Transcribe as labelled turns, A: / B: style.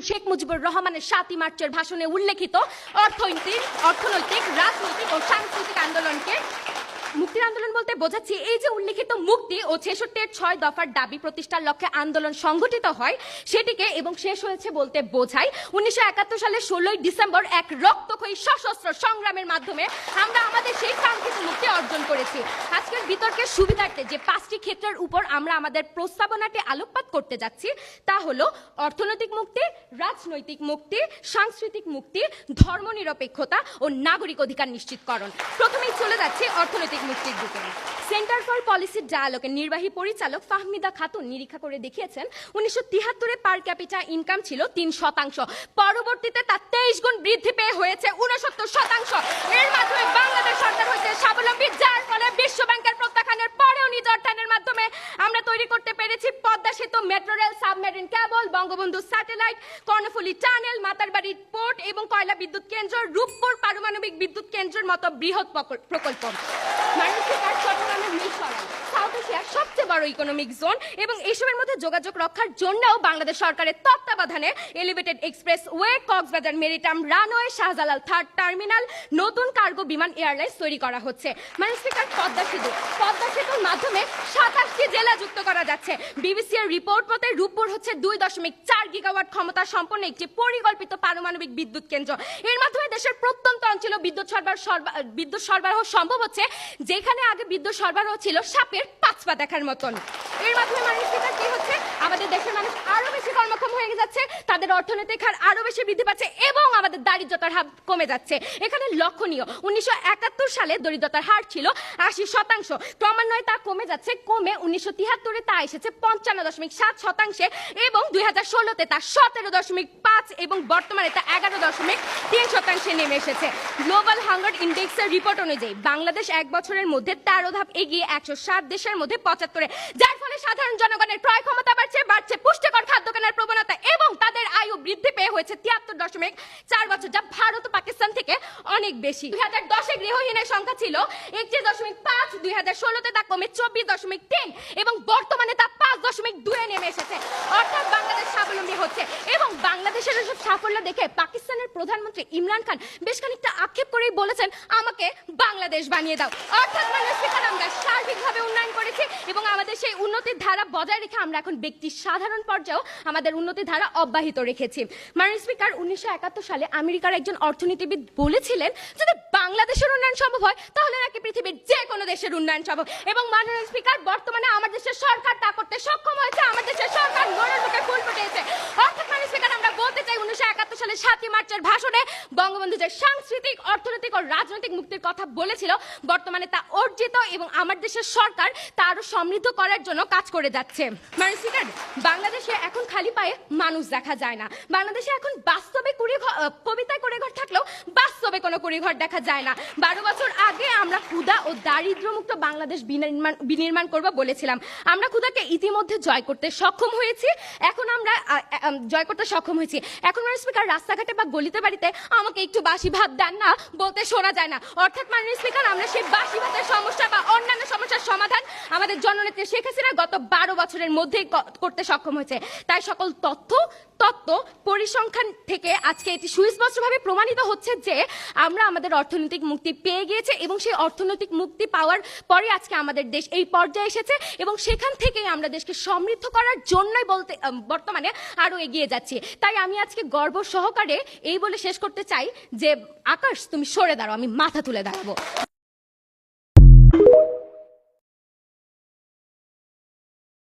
A: শেখ মুজিবুর রহমানের ৭ই মার্চের ভাষণে উল্লেখিত অর্থনৈতিক রাজনৈতিক ও সাংস্কৃতিক আন্দোলনকে মুক্তির আন্দোলন বলতে বোঝাচ্ছি এই যে উল্লেখিত মুক্তি ও ৬৬-এর ৬ দফার দাবি প্রতিষ্ঠার লক্ষ্যে আন্দোলন সংগঠিত হয় সেটিকে এবং শেষ হয়েছে বলতে বোঝায় ১৯৭১ সালের ১৬ই ডিসেম্বর এক রক্তক্ষয়ী সশস্ত্র সংগ্রামের মাধ্যমে আমরা আমাদের সেই কাঙ্ক্ষিত মুক্তি অর্জন করেছি। আজকের বিতর্কের সুবিধার্থে যে ৫টি ক্ষেত্রের উপর আমরা আমাদের প্রস্তাবনাটি আলোকপাত করতে যাচ্ছি তা হলো অর্থনৈতিক মুক্তি, রাজনৈতিক মুক্তি, সাংস্কৃতিক মুক্তি, ধর্মনিরপেক্ষতা ও নাগরিক অধিকার নিশ্চিতকরণ। প্রথমেই চলে যাচ্ছে অর্থনৈতিক মুক্তির দিকে। সেন্টার ফর পলিসি ডায়ালগের নির্বাহী পরিচালক ফাহমিদা খাতুন নিরীক্ষা করে দেখিয়েছেন ১৯৭৩-এ পার ক্যাপিটা ইনকাম ছিল ৩%, পরবর্তীতে তা ২৩ গুণ বৃদ্ধি পেয়ে হয়েছে ৬৯%। এর মাধ্যমে বাংলাদেশ সরকার হয়েছে স্বাবলম্বী, যার ফলে বিশ্ব ব্যাংকের প্রত্যাখ্যানের পরেও নিজ অর্থায়নের মাধ্যমে আমরা তৈরি করতে পেরেছি পদ্মা সেতু, metro rail, submarine cable, Bangabandhu satellite, Karnaphuli tunnel, Matarbari port এবং কয়লা বিদ্যুৎ কেন্দ্র, রূপপুর পারমাণবিক বিদ্যুৎ কেন্দ্রের মতো বৃহৎ প্রকল্প। চট্টগ্রামের মিরসরাই সাউথ এশিয়ার সবচেয়ে বড় ইকোনমিক জোন এবং এসবের মধ্যে যোগাযোগ রক্ষার জন্যও বাংলাদেশ সরকারের তত্ত্বাবধানে elevated expressway, Cox's Bazar maritime runway, Shahjalal third terminal, নতুন কার্গো বিমান এয়ারলাইন্স তৈরি করা হচ্ছে। মানে স্পিকার, পদ্মা সেতুর মাধ্যমে ২৭টি জেলা যুক্ত করা যাচ্ছে। বিবিসি এর রিপোর্ট মতে রূপপুর হচ্ছে ২.৪ গিগাওয়াট ক্ষমতা সম্পন্ন একটি পরিকল্পিত পারমাণবিক বিদ্যুৎ কেন্দ্র। এর মাধ্যমে দেশের প্রত্যন্ত অঞ্চলে বিদ্যুৎ সরবরাহ সম্ভব হচ্ছে, যেখানে আগে বিদ্যুৎ সরবরাহ ছিল সাপের ৫ পা দেখার মতন। এর মাধ্যমে মানুষ কি হচ্ছে, আমাদের দেশের মানুষ আরো বেশি কর্মক্ষম হয়ে যাচ্ছে, তাদের অর্থনৈতিক হার আরো বেশি বৃদ্ধি পাচ্ছে এবং আমাদের দারিদ্রতার হার কমে যাচ্ছে। এখানে লক্ষণীয় ১৯৭১ সালে দরিদ্রতার হার ছিল ৮০%, ক্রমান্বয়ে তা কমে যাচ্ছে, কমে ১৯৭৩-এ তা এসেছে ৫৫.৭% এবং ২০১৬-তে তা ১৭.৫ এবং বর্তমানে তা ১১.৩% নেমে এসেছে। গ্লোবাল হাঙ্গার ইন্ডেক্সের রিপোর্ট অনুযায়ী বাংলাদেশ এক বছরের মধ্যে ১৩ ধাপ এগিয়ে ১০৭ দেশের মধ্যে ৭৫-এ, যার ফলে সাধারণ জনগণের ক্রয় ক্ষমতা বাড়ছে, পুষ্টিকর খাদ্য কেনার প্রবণতা এবং তাদের আয়ু বৃদ্ধি পেয়ে হয়েছে ৭৩.৪ বছর, যা ভারত ও পাকিস্তান থেকে অনেক বেশি। ২০১০-এ গৃহহীনের সংখ্যা ছিল ৩১.৫, ২০১৬-তে তা কমে ২৪.৩ এবং বর্তমানে তা ৫.২-এ নেমে এসেছে। অর্থাৎ বাংলাদেশ স্বাবলম্বী হচ্ছে এবং বাংলাদেশের এসব সাফল্য দেখে পাকিস্তানের প্রধানমন্ত্রী ইমরান খান বেশ খানিকটা আক্ষেপ করেই বলেছেন, আমাকে বাংলাদেশ বানিয়ে দাও। অর্থাৎ আমরা সার্বিকভাবে উন্নয়ন করেছি এবং আমাদের সেই উন্নতির ধারা বজায় রেখে আমরা এখন ব্যক্তি সাধারণ পর্যায়েও আমাদের উন্নতির ধারা অব্যাহত রেখেছি। মাননীয় স্পিকার, ১৯৭১ সালে আমেরিকার একজন অর্থনীতিবিদ বলেছিলেন, যদি বাংলাদেশের উন্নয়ন সম্ভব হয় তাহলে নাকি পৃথিবীর যে কোনো দেশের উন্নয়ন সম্ভব। এবং মাননীয় স্পিকার, বর্তমানে আমার দেশের সরকার তা করতে সক্ষম হয়েছে, আমার দেশের সরকার গড়ের মুখে ফুল ফুটেছে। অর্থাৎ মাননীয় স্পিকার, আমরা বলতে চাই ১৯৭১ সালের ৭ই মার্চের ভাষণে বঙ্গবন্ধু যে সাংস্কৃতিক, অর্থনৈতিক ও রাজনৈতিক মুক্তির কথা বলেছিল, বর্তমানে তা অর্জিত এবং আমার দেশের সরকার তা আরো সমৃদ্ধ করার জন্য কাজ করে যাচ্ছে। মাননীয় স্পিকার, বাংলাদেশে এখন খালি পায়ে মানুষ দেখা যায় না। বাংলাদেশে এখন বাস্তবে কবিতায় কুড়িঘর থাকলেও বাস্তবে কোনো কুড়িঘর দেখা যায় না। ১২ বছর আগে আমরা ক্ষুধা ও দারিদ্র্যমুক্ত বাংলাদেশ বিনির্মাণ করব বলেছিলাম। আমরা ক্ষুধাকে ইতিমধ্যে জয় করতে সক্ষম হয়েছি। এখন মাননীয় স্পিকার, রাস্তাঘাটে বা গলিতে বাড়িতে আমাকে একটু বাসি ভাত দেন না বলতে শোনা যায় না। অর্থাৎ মাননীয় স্পিকার, আমরা সেই বাসি ভাতের সমস্যা বা অন্যান্য সমস্যার সমাধান আমাদের জননেত্রী শেখ হাসিনা গত ১২ বছরের মধ্যেই করতে সক্ষম হয়েছে। তাই সকল তত্ত্ব পরিসংখ্যান থেকে আজকে এটি সুস্পষ্টভাবে প্রমাণিত হচ্ছে যে আমরা আমাদের অর্থনৈতিক মুক্তি পেয়ে গিয়েছে এবং সেই অর্থনৈতিক মুক্তি পাওয়ার পরে আজকে আমাদের দেশ এই পর্যায়ে এসেছে এবং সেখান থেকেই আমরা দেশকে সমৃদ্ধ করার জন্যই বর্তমানে আরো এগিয়ে যাচ্ছি। তাই আমি আজকে গর্ব সহকারে এই বলে শেষ করতে চাই যে, আকাশ তুমি সরে দাঁড়াও, আমি মাথা তুলে দাঁড়াবো।